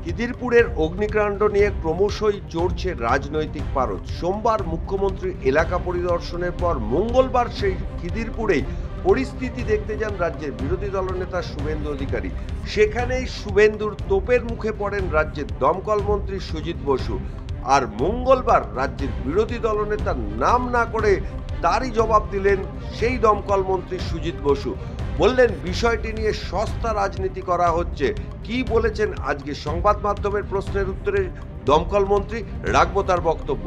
খিদিরপুরের অগ্নিকাণ্ড নিয়ে ক্রমশই চড়ছে রাজনৈতিক পারদ। সোমবার মুখ্যমন্ত্রী এলাকা পরিদর্শনের পর মঙ্গলবার সেই খিদিরপুরেই পরিস্থিতি দেখতে যান রাজ্যের বিরোধী দলনেতা শুভেন্দু অধিকারী। সেখানেই শুভেন্দুর তোপের মুখে পড়েন রাজ্যের দমকল মন্ত্রী সুজিত বসু। আর মঙ্গলবার রাজ্যের বিরোধী দলনেতার নাম না করে তারই জবাব দিলেন সেই দমকল মন্ত্রী সুজিত বসু। বললেন বিষয়টি নিয়ে সস্তা রাজনীতি করা হচ্ছে। কি বলেছেন আজকে সংবাদ মাধ্যমের প্রশ্নের উত্তরে দমকল মন্ত্রী, রাখবো তার বক্তব্য।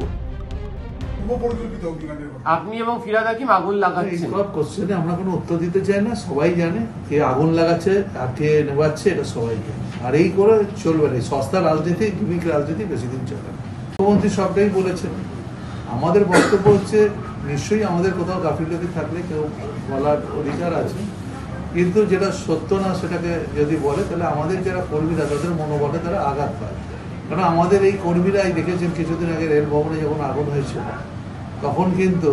আপনি এবং ফিরাদ হাকিম আগুন লাগাচ্ছেন, সব কোশ্চেনে আমরা কোনো উত্তর দিতে চাই না। সবাই জানে কে আগুন লাগাচ্ছে, আঠিয়ে নেবাচ্ছে, এটা সবাই জানে। আর এই করে চলবে না, সস্তা রাজনীতি, গিমিক রাজনীতি বেশি দিন চলে না। মুখ্যমন্ত্রী সবটাই বলেছেন। আমাদের বক্তব্য হচ্ছে নিশ্চয়ই আমাদের কোথাও গাফিলতি থাকলে কেউ বলার অধিকার আছে, কিন্তু যেটা সত্য না সেটাকে যদি বলে তাহলে আমাদের যারা কর্মীরা তাদের মনোবলে তারা আঘাত পায়। কারণ আমাদের এই কর্মীরাই দেখেছেন কিছুদিন আগে রেল ভবনে যখন আগুন হয়েছিল তখন কিন্তু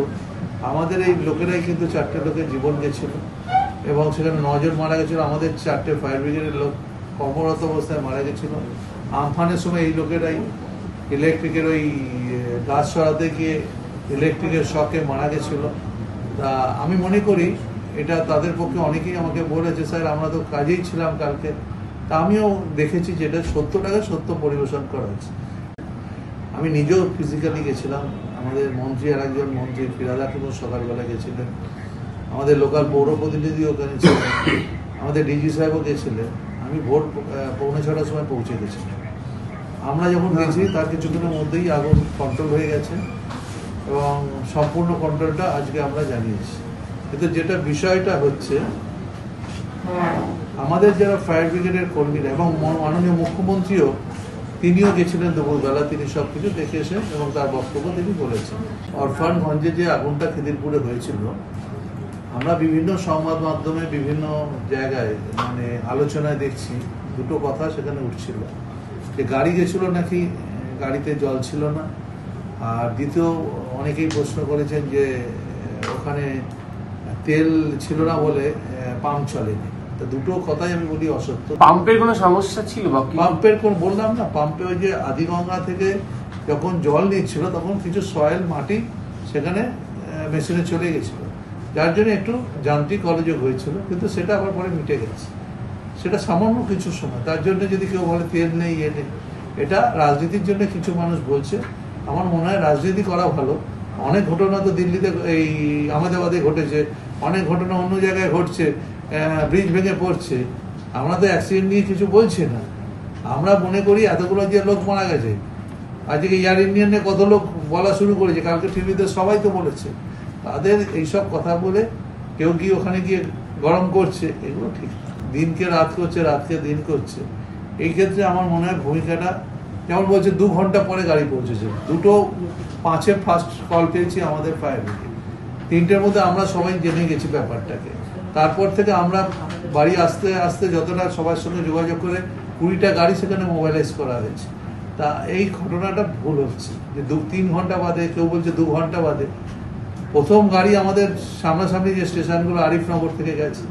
আমাদের এই লোকেরাই কিন্তু 4টে লোকের জীবন গেছিল এবং সেখানে 9 জন মারা গেছিল। আমাদের 4টে ফায়ার ব্রিগেডের লোক কর্মরত অবস্থায় মারা গেছিল। আমফানের সময় এই লোকেরাই ইলেকট্রিকের ওই গাছ সরাতে গিয়ে ইলেকট্রিকের শকে মারা গেছিল। তা আমি মনে করি এটা তাদের পক্ষে অনেকেই আমাকে বলেছে, স্যার আমরা তো কাজেই ছিলাম কালকে। তা আমিও দেখেছি যেটা সত্যটাকে সত্য পরিবেশন করা হচ্ছে। আমি নিজেও ফিজিক্যালি গেছিলাম, আমাদের মন্ত্রী আর একজন মন্ত্রী ফিরাদ হাকিমও সকালবেলা গেছিলেন, আমাদের লোকাল পৌর প্রতিনিধিও ওখানে ছিলেন, আমাদের ডিজি সাহেবও গেছিলেন। আমি ভোর 6:45 সময় পৌঁছে গেছিলাম। আমরা যখন গেছি তার কিছুদিনের মধ্যেই আগুন কন্ট্রোল হয়ে গেছে এবং সম্পূর্ণ কন্ট্রোলটা আজকে আমরা জানিয়েছি। কিন্তু যেটা বিষয়টা হচ্ছে আমাদের যারা ফায়ার ব্রিগেডের কর্মীরা এবং মাননীয় মুখ্যমন্ত্রীও তিনিও গেছিলেন দুপুরবেলা, তিনি সবকিছু দেখে এসে এবং তার বক্তব্য তিনি বলেছেন। অরফানগঞ্জে যে আগুনটা খিদিরপুরে হয়েছিল, আমরা বিভিন্ন সংবাদ মাধ্যমে বিভিন্ন জায়গায় মানে আলোচনায় দেখছি দুটো কথা সেখানে উঠছিল, যে গাড়ি গেছিল নাকি গাড়িতে জল ছিল না, আর দ্বিতীয় অনেকেই প্রশ্ন করেছেন যে ওখানে তেল ছিল না বলে পাম্প চলেনি। তা দুটো কথাই আমি বলি অসত্য। পাম্পের কোনো সমস্যা ছিল? পাম্পের কোন বললাম না, পাম্পে ওই যে আদিগঙ্গা থেকে যখন জল নিচ্ছিল তখন কিছু সয়েল মাটি সেখানে মেশিনে চলে গেছিল, যার জন্য একটু যান্ত্রিক অযোগ হয়েছিল, কিন্তু সেটা আবার পরে মিটে গেছে। সেটা সামান্য কিছু সময়, তার জন্য যদি কেউ বলে তেল নেই ইয়ে নেই, এটা রাজনীতির জন্য কিছু মানুষ বলছে। আমার মনে হয় রাজনীতি করা ভালো। অনেক ঘটনা তো দিল্লিতে এই আহমেদাবাদে ঘটেছে, অনেক ঘটনা অন্য জায়গায় ঘটছে, ব্রিজ ভেঙে পড়ছে। আমরা তো অ্যাক্সিডেন্ট নিয়ে কিছু বলছি না। আমরা মনে করি এতগুলো যে লোক মারা গেছে, আজকে এয়ার ইন্ডিয়ানে কত লোক বলা শুরু করেছে, কালকে টিভিতে সবাই তো বলেছে। তাদের এইসব কথা বলে কেউ কি ওখানে গিয়ে গরম করছে, এগুলো ঠিক না। দিনকে রাত করছে, রাতকে দিন করছে। এই ক্ষেত্রে আমার মনে হয় ভূমিকাটা, যেমন বলছে 2 ঘন্টা পরে গাড়ি পৌঁছেছে, 2:05 ফার্স্ট কল পেয়েছি আমাদের ফায়ার ব্রিগেড, 3টের মধ্যে আমরা সবাই জেনে গেছি ব্যাপারটাকে। তারপর থেকে আমরা বাড়ি আসতে আসতে যতটা সবার সঙ্গে যোগাযোগ করে 20টা গাড়ি সেখানে মোবাইলাইজ করা হয়েছে। তা এই ঘটনাটা ভুল হচ্ছে যে 2-3 ঘন্টা বাদে, কেউ বলছে 2 ঘন্টা বাদে। প্রথম গাড়ি আমাদের সামনাসামনি যে স্টেশনগুলো, আরিফনগর থেকে গেছে,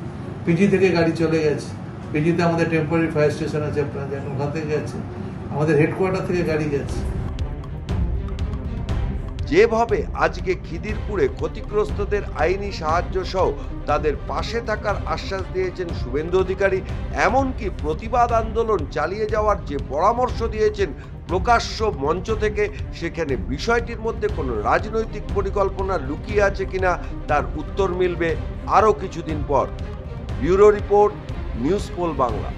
পিজি থেকে গাড়ি চলে গেছে, পিজিতে আমাদের টেম্পোরারি ফায়ার স্টেশন আছে আপনারা জানেন, ওখান থেকে গেছে, আমাদের হেডকোয়ার্টার থেকে গাড়ি গেছে। যেভাবে আজকে খিদিরপুরে ক্ষতিগ্রস্তদের আইনি সাহায্য সহ তাদের পাশে থাকার আশ্বাস দিয়েছেন শুভেন্দু অধিকারী, এমনকি প্রতিবাদ আন্দোলন চালিয়ে যাওয়ার যে পরামর্শ দিয়েছেন প্রকাশ্য মঞ্চ থেকে, সেখানে বিষয়টির মধ্যে কোনো রাজনৈতিক পরিকল্পনা লুকিয়ে আছে কিনা তার উত্তর মিলবে আরও কিছুদিন পর। Bureau report, news pole Bangla.